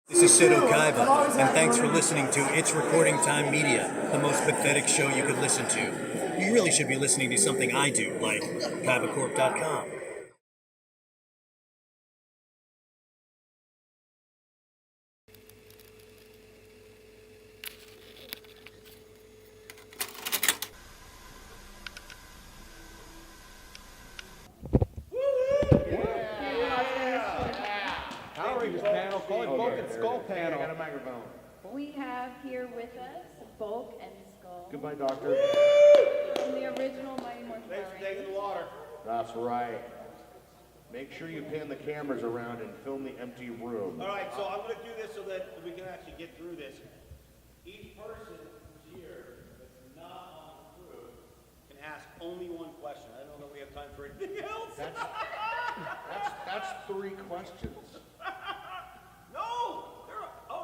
This is Sid Okaiba, and thanks for listening to It's Recording Time Media, the most pathetic show you could listen to. You really should be listening to something I do, like KaibaCorp.com. Panel, call it Bulk and Skull panel. I got a microphone. We have here with us Bulk and Skull. Goodbye, doctor. From the original Mighty Morphin Power Thanks for taking Rangers. the water. That's right. Make sure you pan the cameras around and film the empty room. All right, so I'm going to do this so that we can actually get through this. Each person who's here that's not on the crew can ask only one question. I don't know if we have time for anything else. That's 3 questions.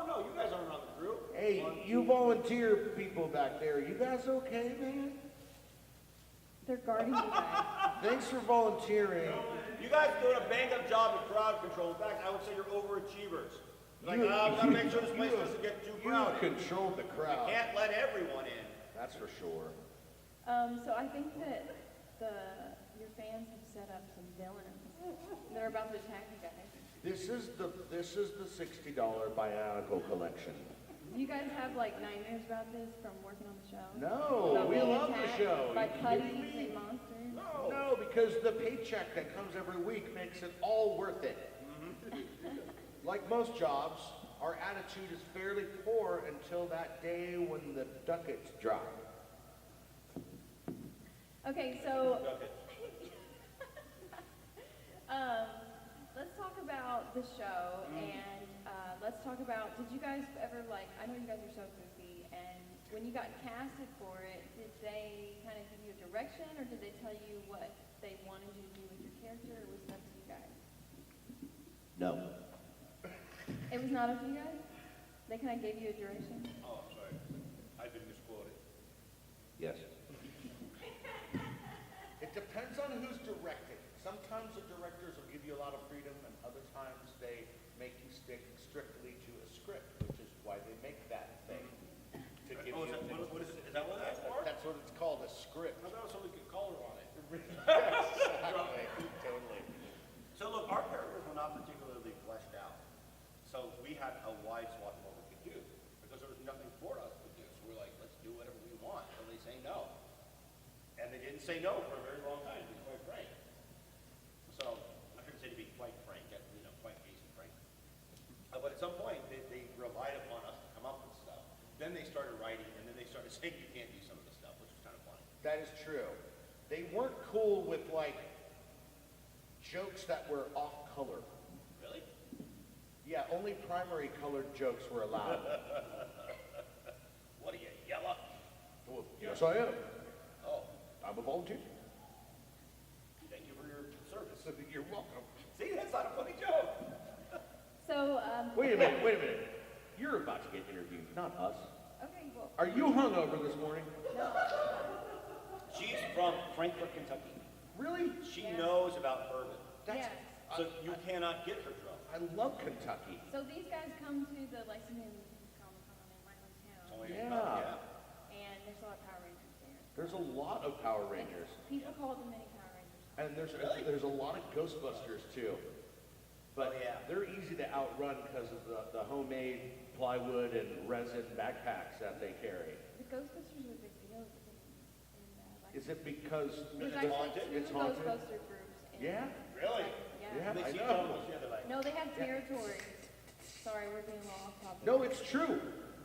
No, you guys aren't on the crew. Hey, you volunteer people back there, you guys okay, man? They're guarding you guys. Thanks for volunteering. You guys are doing a bang-up job of crowd control. In fact, I would say you're overachievers. Like, we gotta make sure this place doesn't get too crowded. You controlled the crowd. Can't let everyone in. That's for sure. So I think that your fans have set up some villains. They're about to attack you guys. This is the $60 Bionicle collection. You guys have like nightmares about this from working on the show? No, About we being love the attacked show. by You kidding putties me? and monsters? No, because the paycheck that comes every week makes it all worth it. Like most jobs, our attitude is fairly poor until that day when the ducats drop. Okay, so let's talk about the show and let's talk about, did you guys ever I know you guys are so goofy, and when you got casted for it, did they kind of give you a direction, or did they tell you what they wanted you to do with your character, or was it up to you guys? No. It was not up to you guys? They kind of gave you a direction? Oh, I'm sorry. I've been misquoted. Yes. It depends on who's directing. Sometimes the directors will give you a lot of freedom, and other times they make you stick strictly to a script, which is why they make that thing. To give you What is it? Is that what that's for? That's what it's called, a script. I thought somebody could color on it. Exactly. Totally. So look, our characters were not particularly fleshed out. So we had a wide swath of what we could do because there was nothing for us to do. So we're like, let's do whatever we want until they say no. And they didn't say no for a very long time, to be quite frank. So I shouldn't say to be quite frank, quite Jason frank. But at some point, they relied upon us to come up with stuff. Then they started writing, and then they started saying you can't do some of the stuff, which was kind of funny. That is true. They weren't cool with jokes that were off color. Really? Yeah, only primary colored jokes were allowed. What are you, yellow? Well, yes, I am. Oh, I'm a volunteer. thank you for your service. You're welcome. See, that's not a funny joke. So, Wait a minute. You're about to get interviewed, not us. okay, well, Are you hungover this morning? no. She's from Frankfort, Kentucky. Really? She Yeah. knows about bourbon. Yes. So you cannot get her drunk. I love Kentucky. So these guys come to the Lexington Comic-Con in my hometown, Yeah. and there's a lot of Power Rangers there. There's a lot of Power Rangers. People call it the mini Power Rangers. And there's a lot of Ghostbusters too. But Oh, yeah. they're easy to outrun because of the homemade plywood and resin backpacks that they carry. The Ghostbusters are a big deal in Is it because There's it's actually it's two haunted? Ghostbuster groups. Yeah? Really? Yeah, They I see know. almost the other night. No, they have territories. Sorry, we're being a little off topic. No, it's true.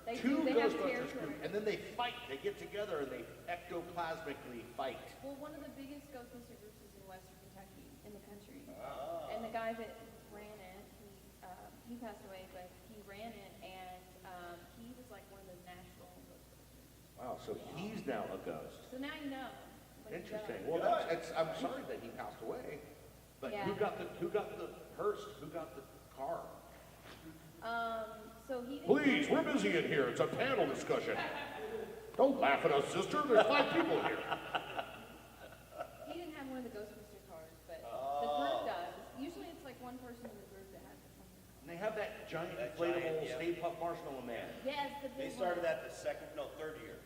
They Two do, they have Ghostbusters territory. group, and then they fight. They get together and they ectoplasmically fight. Well, one of the biggest Ghostbuster groups is in Western Kentucky, in the country. Ah. And the guy that ran it, he passed away, but he ran it, and he was like one of the national Ghostbusters. Wow, so he's now a ghost. So now you know. Like, Interesting. duh. Well, I'm sorry that he passed away. But Yeah. who got the hearse? Who got the car? So he didn't. Please, we're busy in here. It's a panel discussion. Don't laugh at us, sister. There's 5 people here. He didn't have one of the Ghostbuster cars, but the group does. Usually it's like one person in the group that has the phone. And they have that giant That inflatable giant, yeah. Stay Puft Marshmallow Man. Yes, the They big started one. that the third year.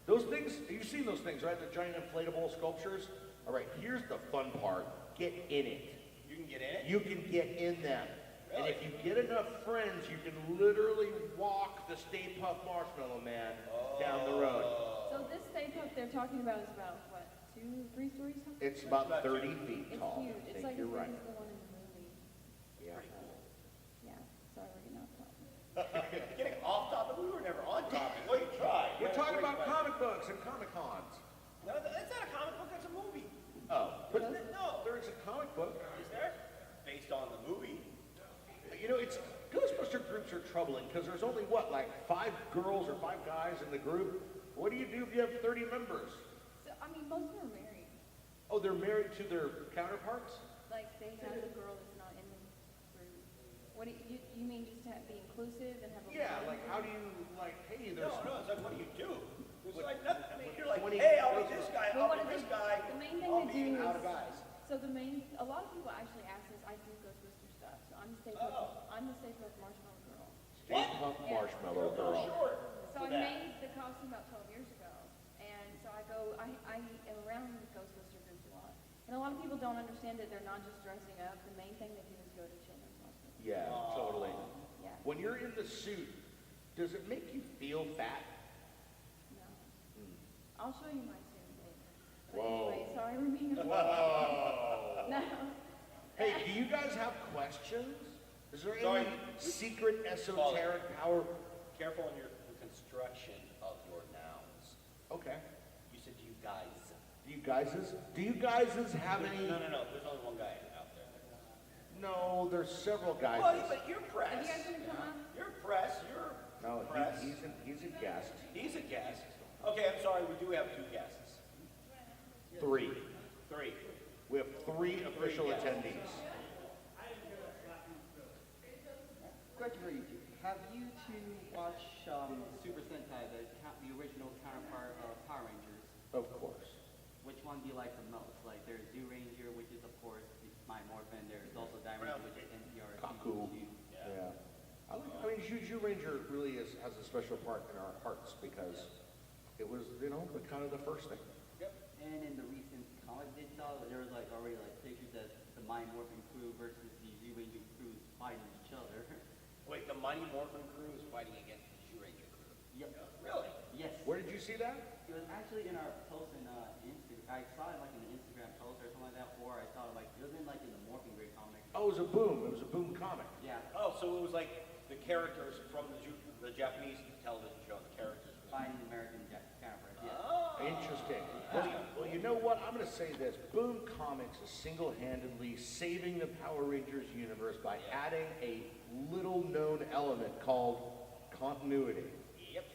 Those things, you've seen those things, right? The giant inflatable sculptures? All right, here's the fun part. Get in it. You can get in it? You can get in them. And Really? if you get enough friends, you can literally walk the Stay Puft Marshmallow Man down the road. So this Stay Puft they're talking about is about, what, 2-3 stories tall? It's about about 30 two. feet It's tall. huge. I It's think like you're as big right. as the one in the movie. Yeah. Yeah, sorry, we're getting off topic. Getting off topic? We were never on topic. Well, you tried. We're Yeah, talking great about question. comic books and Comic Cons. No, that's not a comic book, that's a movie. Oh, but No. there's a comic book. Is there? Based on the movie. You know, it's Ghostbuster groups are troubling because there's only what, like 5 girls or 5 guys in the group. What do you do if you have 30 members? So, I mean, most of them are married. Oh, they're married to their counterparts? Like, they have a girl that's not in the group. What do you mean just to be inclusive and have a Yeah, woman? like how do you like? Hey, there's No, it's like, what do you do? It's like nothing. I mean, you're like, 20 hey, I'll be this guy, Well, I'll what be do this they- guy, the main thing I'll they be do out is- of guys. So a lot of people actually ask this. I do Ghostbuster stuff. So I'm the Stay Puft. I'm the Stay Puft Marshmallow Girl. Stay Puft Marshmallow Girl. Sure. So I For that. made the costume about 12 years ago, and so I am around Ghostbuster groups a lot. And a lot of people don't understand that they're not just dressing up. The main thing they do is go to Chandler's hospital. Yeah, totally. Yeah. When you're in the suit, does it make you feel fat? No. I'll show you my suit later. But Whoa. anyway, sorry we're being No. Hey, do you guys have questions? Is there Sorry. any secret esoteric power? Careful on your the construction of your nouns. Okay. You said you guys. Do you guys have any? No, there's only one guy out there. No, there's several guys. Well, but you're Are press. you guys gonna come up? You're press, you're No, press. he's a guest. He's a guest. Okay, I'm sorry, we do have 2 guests. 3. 3. We have 3 official guests. attendees. Question for you two. Have you two watched Super Sentai, the original counterpart of Power Rangers? Of course. Which one do you like the most? Like, there's Zoo Ranger, which is, of course, My Morphin. There's also Diamond, which is NTR. Kaku. Yeah. I mean, Juju Ranger really has a special part in our hearts because it was, you know, kind of the first thing. And in the recent comic they saw, there was like already like pictures that the My Morphin crew versus the Zoo Ranger crews fighting each other. Wait, the Mighty Morphin crew is fighting against the Shoe Ranger crew. Yep. Really? Yes. Where did you see that? It was actually in our post in Instagram. I saw it like in an Instagram post or something like that, or I saw it like, it was in like in the Morphin Grid comic. Oh, it was a Boom. It was a Boom comic. Yeah. Oh, so it was like the characters from the Japanese television show, the characters. Fighting American counterparts, yes. Oh. Interesting. Well, you know what? I'm going to say this. Boom Comics is single-handedly saving the Power Rangers universe by adding a little-known element called continuity. Yep.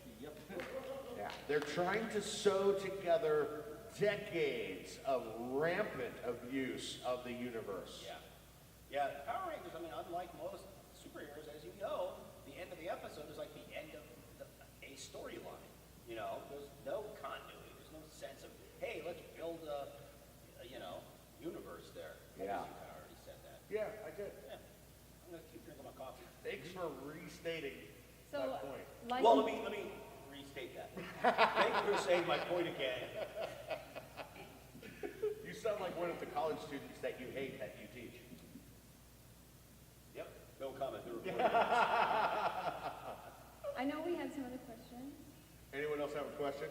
Yeah, they're trying to sew together decades of rampant abuse of the universe. Yeah. Yeah, Power Rangers, I mean, unlike most superheroes, as you know, the end of the episode is like the end of a storyline. You know, there's no continuity. There's no sense of, hey, let's build a universe there. Yeah. I guess you already said that. Yeah, I did. Yeah. I'm going to keep drinking my coffee. Thanks for restating So, my point. like, Well, let me restate that. Thank you for saying my point again. You sound like one of the college students that you hate that you teach. Yep, no comment. They're recording. I know we had some other questions. Anyone else have a question?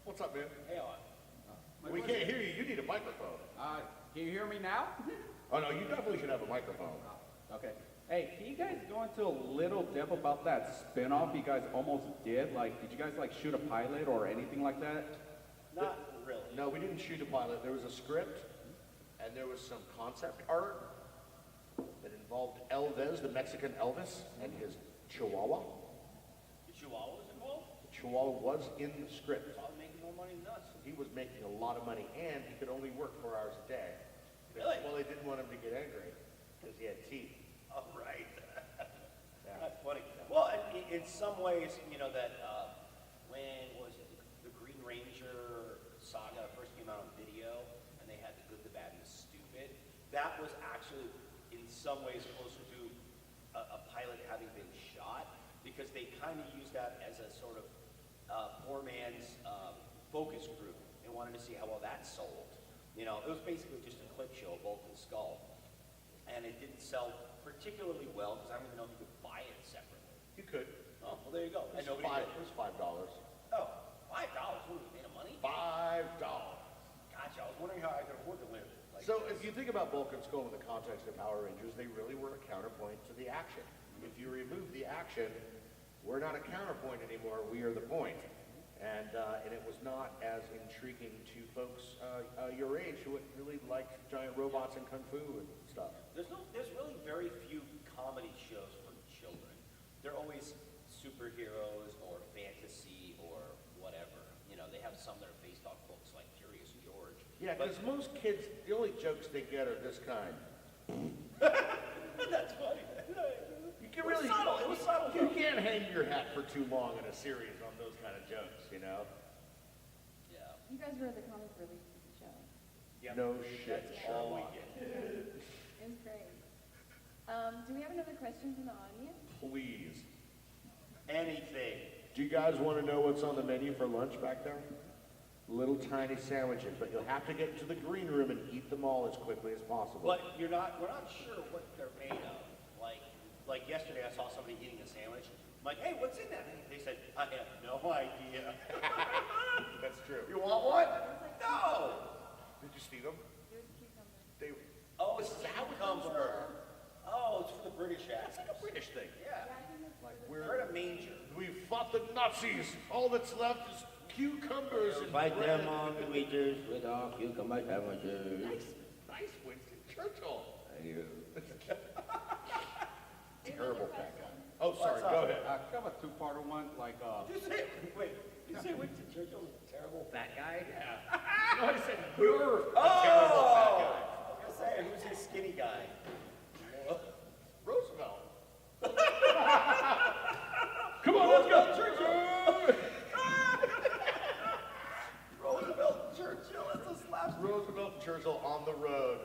What's up, man? Hey, on. We can't hear you. You need a microphone. Can you hear me now? Oh, no, you definitely should have a microphone. Okay. Hey, can you guys go into a little depth about that spin-off you guys almost did? Like, did you guys like shoot a pilot or anything like that? Not really. No, we didn't shoot a pilot. There was a script, and there was some concept art that involved Elvis, the Mexican Elvis, and his Chihuahua. The Chihuahua was involved? The Chihuahua was in the script. I was making more money than us. He was making a lot of money, and he could only work 4 hours a day. Really? Well, they didn't want him to get angry because he had teeth. All right. Yeah. That's funny. Well, in some ways, you know, that when was it, the Green Ranger saga first came out on video, and they had the good, the bad, and the stupid, that was actually, in some ways, closer to a pilot having been shot because they kind of used that as a sort of poor man's focus group and wanted to see how well that sold. You know, it was basically just a clip show of Vulcan Skull. And it didn't sell particularly well because I don't even know if you could buy it separately. You could. Oh, well, there you go. It was $5. Oh, $5? What are we made of money? $5. Gotcha. I was wondering how I could afford to live. Like So this. if you think about Vulcan Skull in the context of Power Rangers, they really were a counterpoint to the action. If you remove the action, we're not a counterpoint anymore, we are the point. And it was not as intriguing to folks your age who really liked giant robots and kung fu and stuff. There's really very few comedy shows for children. They're always superheroes or fantasy or whatever. You know, they have some that are based off books like Curious George. Yeah, But- because most kids, the only jokes they get are this kind. That's funny. You can It was really, subtle. It was subtle. you can't hang your hat for too long in a series on those kind of jokes, you know? Yeah. You guys were the comic relief of the show. No shit, That's all we Sherlock. get. It was great. Do we have another question from the audience? Please. Anything. Do you guys want to know what's on the menu for lunch back there? Little tiny sandwiches, but you'll have to get to the green room and eat them all as quickly as possible. But we're not sure what they're made of. Like yesterday, I saw somebody eating a sandwich. I'm like, hey, what's in that? They said, I have no idea. That's true. You want one? No. Did you see them? There's cucumber. They, Oh, it's cucumber. Oh, it's for the British that's like a accent. British thing. Yeah. Like We're in a manger. we fought the Nazis. All that's left is cucumbers and Fight bread. them on the meters with our cucumber sandwiches. Nice, Winston Churchill. Thank you. Terrible fat guy. Oh, sorry. What's Go up? ahead. I have a two-parter one, like, Did you say, wait, did you say Winston Churchill was a terrible fat guy? No, I said you're a terrible fat guy. I was gonna say, who's his skinny guy? Roosevelt. Come on, let's go. Roosevelt and Churchill, that's a slapstick. Roosevelt and Churchill on the road.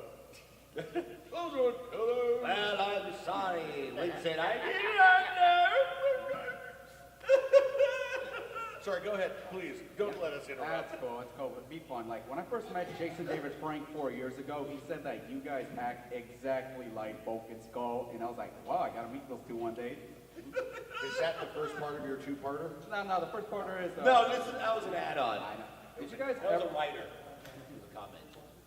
Roosevelt, hello. Well, I'm sorry, Winston. I did Sorry, go ahead, please. Don't let us interrupt. that's cool, it's cool, but be fun. Like, when I first met Jason David Frank 4 years ago, he said that you guys act exactly like Vulcan Skull, and I was like, wow, I gotta meet those two one day. Is that the first part of your two-parter? No, the first part is, No, that was an add-on. I know. Did you guys That was ever, a writer. It was a comment.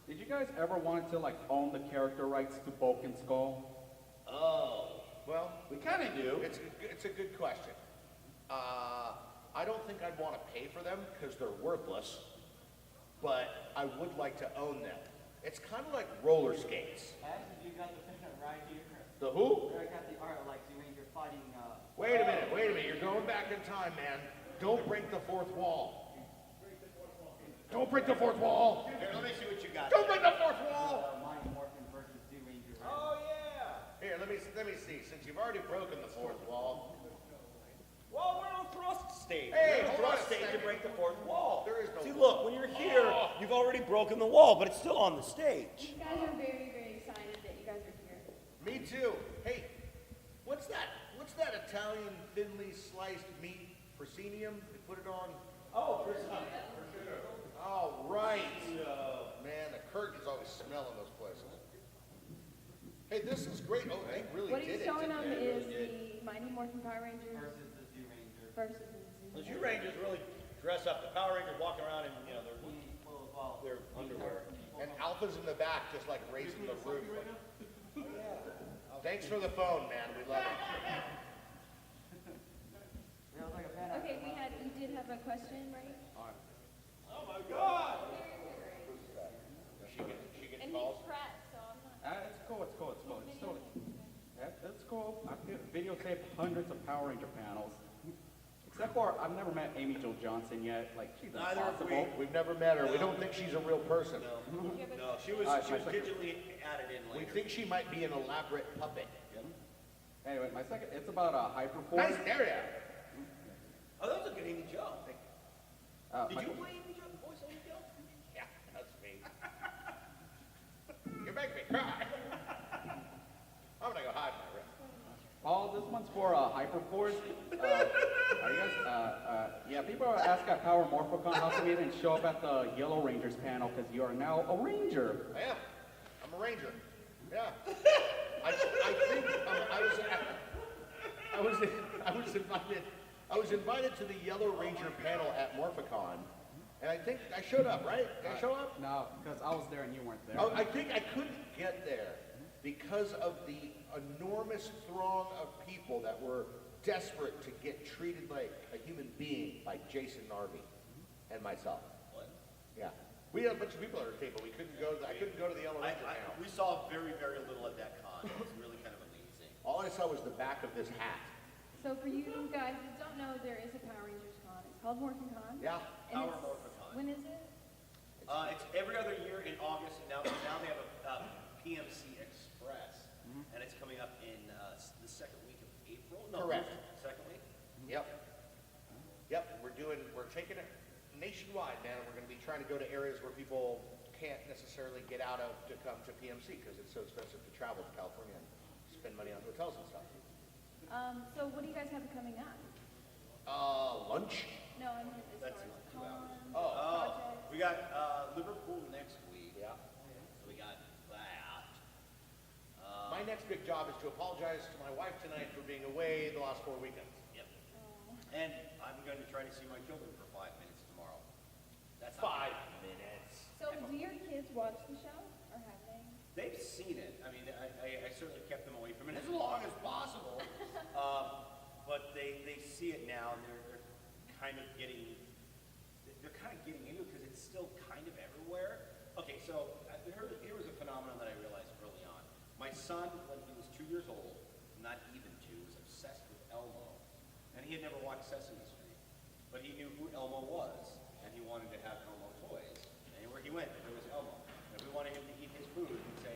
did you guys ever want to, like, own the character rights to Vulcan Skull? Oh. Well, We kinda do. it's a good question. I don't think I'd want to pay for them because they're worthless, but I would like to own them. It's kind of like roller skates. Actually, you got the picture right here. The who? I got the art like when you're fighting. Wait a minute. You're going back in time, man. Don't break the fourth wall. Don't break the fourth wall. Here, let me see what you got. Don't break the fourth wall. Mind Morphin versus Zoo Ranger. Right? Oh, yeah. Here, let me see. Since you've already broken the fourth wall, Well, we're on thrust stage. Hey, we're on hold on a thrust stage to second. break the fourth wall. There is no See, wall. look, when you're here, you've already broken the wall, but it's still on the stage. You guys are very, very excited that you guys are here. me too. Hey, what's that? What's that Italian thinly sliced meat? Proscenium? They put it on. Oh, for sure. Oh, right. Man, the curtains always smell in those places. Hey, this is great. Oh, they really What did he's it. showing didn't them they? is the Mighty Morphin Power Rangers Versus the Zoo Ranger. versus the The Zoo. Zoo Rangers really dress up. The Power Rangers walking around in, Being full of all. their underwear. And Alpha's in the back, just like raising the roof. Thanks for the phone, man. We love it. It was like a fan. Okay, you did have a question, right? Oh my God! She gets And calls. he's pressed, so I'm not. It's cool. It's totally, that's cool. I've videotaped hundreds of Power Ranger panels. Except for, I've never met Amy Jo Johnson yet. Like, she's Neither have impossible. We've never met her. We don't think she's a real person. No, she was my second- digitally added in We later. think she might be an elaborate puppet. Anyway, my second, it's about Hyperforce. Nice area. Oh, that was a good Amy Jo. Did My- you play Amy Jo? Voice Amy Jo? Yeah, that's me. You make me cry. I'm gonna go hide my room. Oh, this one's for Hyperforce. Are you guys? Yeah, people ask at Power Morphicon how come you didn't show up at the Yellow Rangers panel because you are now a Ranger. I am. I'm a ranger. Yeah. I think I was invited to the Yellow Ranger panel at Morphicon, and I think I showed up, right? Did I show up? No, because I was there and you weren't there. Oh, I think I couldn't get there because of the enormous throng of people that were desperate to get treated like a human being by Jason Narvy and myself. What? Yeah. We had a bunch of people at our table. I couldn't go to the Yellow Ranger panel. We saw very, very little at that con. It was really kind of amazing. All I saw was the back of this hat. So for you guys that don't know, there is a Power Rangers con. It's called Morphicon. Yeah. And Power it's- Morphicon. When is it? It's every other year in August, and now they have a PMC Express, and it's coming up in the second week of April. No, Correct. Second week. Yep. Yep. We're taking it nationwide, man. We're going to be trying to go to areas where people can't necessarily get out of to come to PMC because it's so expensive to travel to California and spend money on hotels and stuff. So what do you guys have coming up? Lunch? No, I mean as That's far as 2 hours. cons, Oh. projects. We got Liverpool next week. Yeah. So we got that. My next big job is to apologize to my wife tonight for being away the last 4 weekends. Yep. Oh. And I'm going to try to see my children for 5 minutes tomorrow. That's 5 minutes. So do your kids watch the show, or have they? They've seen it. I mean, I certainly kept them away from it as long as possible. But they see it now, and they're kind of getting into it because it's still kind of everywhere. Okay, so here was a phenomenon that I realized early on. My son, when he was 2 years old, not even 2, was obsessed with Elmo, and he had never watched Sesame Street, but he knew who Elmo was, and he wanted to have Elmo toys. Anywhere he went, there was Elmo. And if we wanted him to eat his food, he'd say,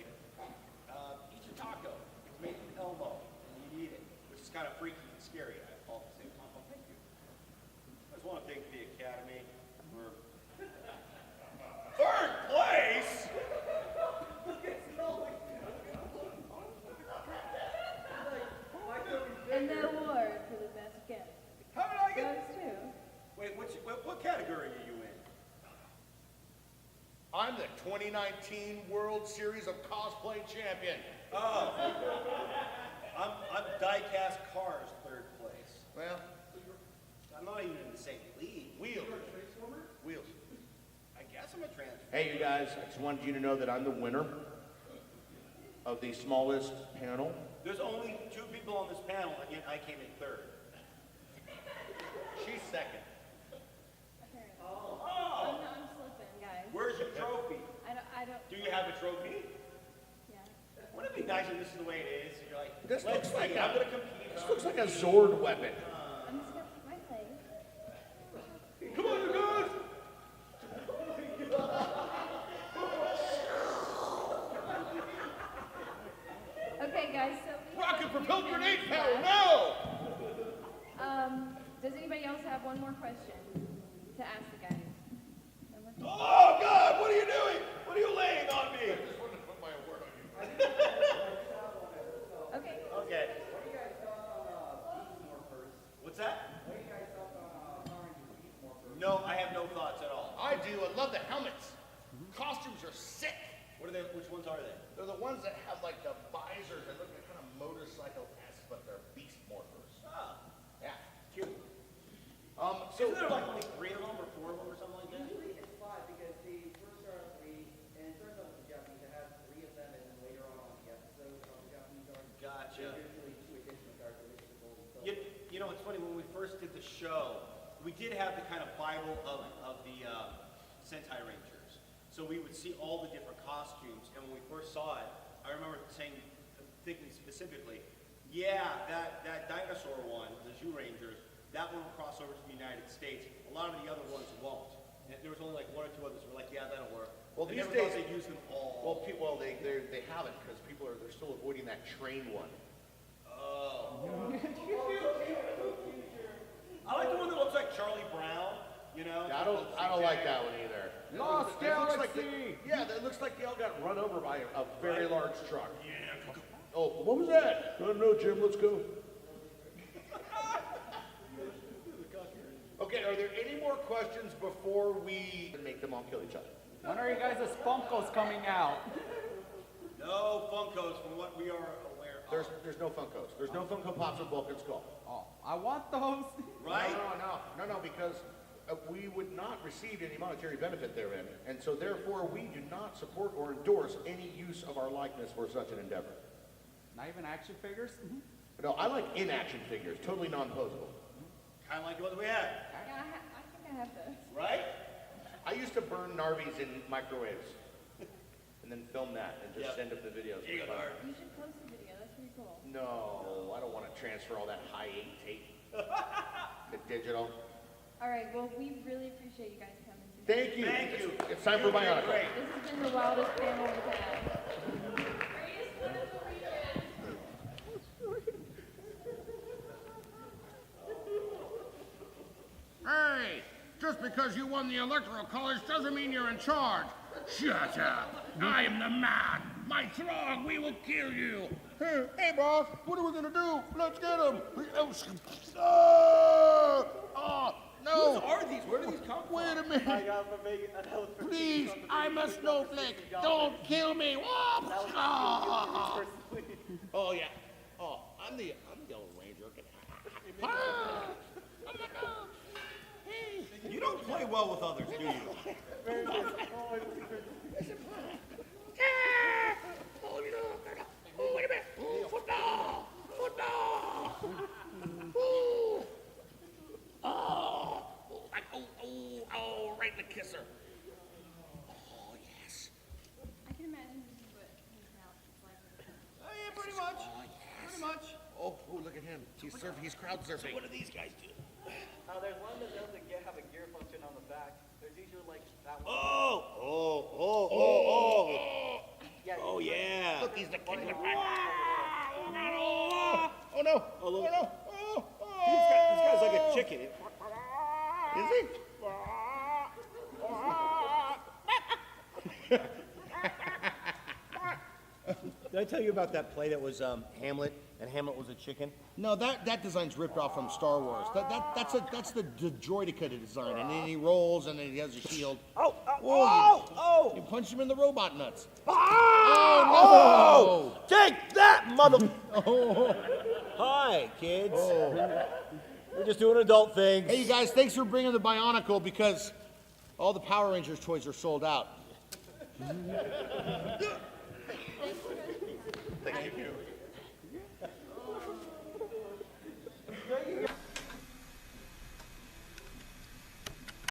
eat your taco. It's made from Elmo, and you'd eat it, which is kind of freaky and scary all at the same time. Oh, thank you. I just want to thank the Academy for third place. And the award for the best gift How did I get? goes to. Wait, what category are you in? I'm the 2019 World Series of Cosplay Champion. Oh, I'm die-cast cars, third place. Well, I'm not even in the same league. wheels. Wheels. I guess I'm a transfer. Hey, you guys, I just wanted you to know that I'm the winner of the smallest panel. There's only 2 people on this panel, and yet I came in third. She's second. Apparently. Oh! I'm slipping, guys. Where's your trophy? I don't. Do you have a trophy? Yeah. Wouldn't it be nice if this is the way it is? You're like, This let's looks like see, I'm gonna compete. This looks like a Zord weapon. I'm just gonna put my leg. Come on, you guys! Okay, guys. So we Rocket have a few propelled grenade minutes power, left. no! Does anybody else have one more question to ask the guys? No more questions? Oh, God, what are you doing? What are you laying on me? Okay. Okay. What do you guys thought on Beast Morphers? What's that? What do you guys thought on Power Rangers Beast Morphers? No, I have no thoughts at all. I do. I love the helmets. Costumes are sick. What are they? Which ones are they? They're the ones that have like the visors that look like kind of motorcycle-esque, but they're beast morphers. Ah, Yeah. cute. So Isn't there like only 3 of them or 4 of them or something like that? Usually it's 5 because they first start at 3, and it starts off with the Japanese. It has 3 of them, and then later on the episode of the Japanese art, Gotcha. there's usually 2 additional cards, which is gold. So You know, it's funny, when we first did the show, we did have the kind of Bible of the Sentai Rangers. So we would see all the different costumes, and when we first saw it, I remember thinking specifically, yeah, that dinosaur one, the Zoo Rangers, that one will cross over to the United States. A lot of the other ones won't. And there was only like 1 or 2 others who were like, yeah, that'll work. Well, They these never days- thought they'd use them all. they haven't because they're still avoiding that train one. Oh. I like the one that looks like Charlie Brown, you know? I don't like that one either. Lost It looks like Galaxy! it looks like they all got run over by a very large truck. Yeah. Oh, what was that? I don't know, Jim. Let's go. any more questions before we make them all kill each other? When are you guys' Funkos coming out? No Funkos from what we are aware of. There's no Funkos. There's no Funko Pops with Vulcan Skull. Oh, I want those. Right? No, because we would not receive any monetary benefit therein, and so therefore we do not support or endorse any use of our likeness for such an endeavor. Not even action figures? No, I like in-action figures, totally non-posable. Kind of like the ones we had. Yeah, I think I have those. Right? I used to burn Narvies in microwaves, and then film that and just Yep. send up the videos. Here you go, Narv. You should post a video. That's pretty cool. No, I don't want to transfer all that high 8 tape to digital. All right. Well, we really appreciate you guys coming today. Thank you. Thank you. It's time for Bionicle. Great. This has been the wildest panel we've had. Hey, just because you won the Electoral College doesn't mean you're in charge. Shut up. I am the man. My throng, we will kill you. Hey, boss, what are we gonna do? Let's get him. No. Who are these? Where do these come from? Wait a minute. I got from Vegas. That was for Please, I'm a snowflake. Don't kill me. Oh, yeah. Oh, I'm the Yellow Ranger. You don't play well with others, do you? Oh, wait a minute. Football. Oh, right in the kisser. Oh, yes. I can imagine this is what his mouth is like. Oh, yeah, pretty much. Pretty much. Oh, look at him. He's crowd surfing. What do these guys do? there's one that doesn't have a gear function on the back. There's usually like that one. Yeah, Oh, yeah. Look, he's the king of the pack. Oh, no. Oh, look. Oh, no. This guy's like a chicken. Is he? Did I tell you about that play that was Hamlet, and Hamlet was a chicken? No, that design's ripped off from Star Wars. That's the droideka design, and then he rolls, and then he has a shield. Oh! You punch him in the robot nuts. Oh! Take that, mother! Hi, kids. We're just doing adult things. Hey, you guys, thanks for bringing the Bionicle, because all the Power Rangers toys are sold out. Thank you.